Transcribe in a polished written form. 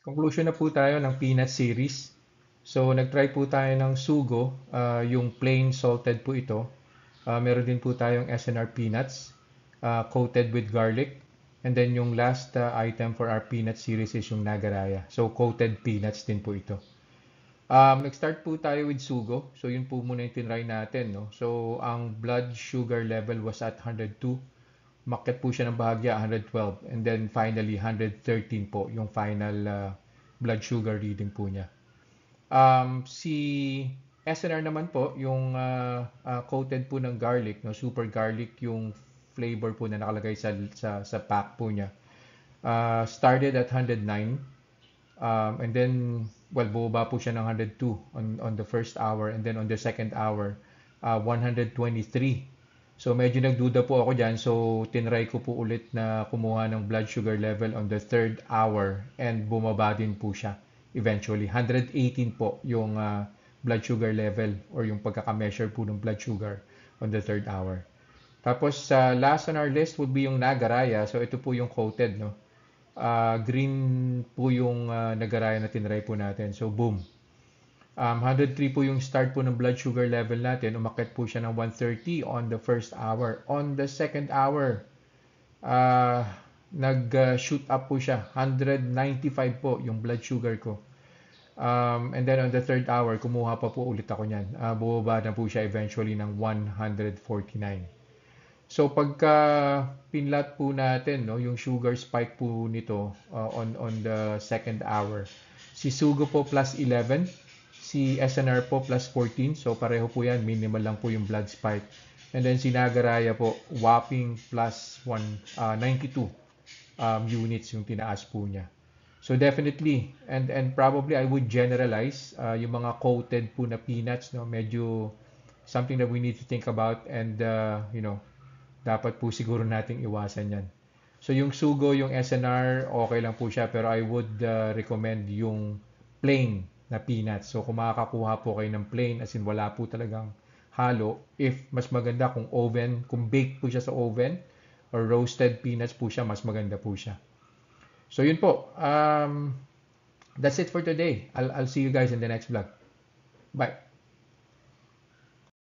Conclusion na po tayo ng peanut series. So, nag-try po tayo ng sugo, yung plain salted po ito. Meron din po tayong SNR peanuts, coated with garlic. And then yung last item for our peanut series is yung nagaraya. So, coated peanuts din po ito. Nag-start po tayo with sugo. So, yun po muna yung tinry natin. No? So, ang blood sugar level was at 102. Umakyat po siya ng bahagya 112 and then finally 113 po yung final blood sugar reading po niya. Si SNR naman po yung coated po ng garlic, no, super garlic yung flavor po na nakalagay sa pack po niya. Started at 109 and then bumaba po siya ng 102 on the first hour and then on the second hour 123. So medyo nagduda po ako dyan. So tinry ko po ulit na kumuha ng blood sugar level on the third hour and bumaba din po siya. Eventually, 118 po yung blood sugar level or yung pagkaka-measure po ng blood sugar on the third hour. Tapos last on our list would be yung nagaraya. So ito po yung coated, no? Green po yung nagaraya na tinry po natin. So boom. 103 po yung start po ng blood sugar level natin. Umakyat po siya ng 130 on the first hour. On the second hour, nag-shoot up po siya. 195 po yung blood sugar ko. And then on the third hour, kumuha pa po ulit ako niyan. Bumaba na po siya eventually ng 149. So pagka pinlat po natin, no, yung sugar spike po nito on the second hour. Si sugo po plus 11. Si SNR po plus 14. So pareho po yan. Minimal lang po yung blood spike. And then si Nagaraya po whopping plus 92 units yung tinaas po niya. So definitely, and probably I would generalize yung mga coated po na peanuts, no, medyo something that we need to think about and dapat po siguro nating iwasan yan. So yung sugo, yung SNR, okay lang po siya pero I would recommend yung plain na peanuts. So kung makakakuha po kayo ng plain as in wala po talagang halo, if mas maganda kung oven, kung baked po siya sa oven or roasted peanuts po siya, mas maganda po siya. So yun po. That's it for today. I'll see you guys in the next vlog. Bye.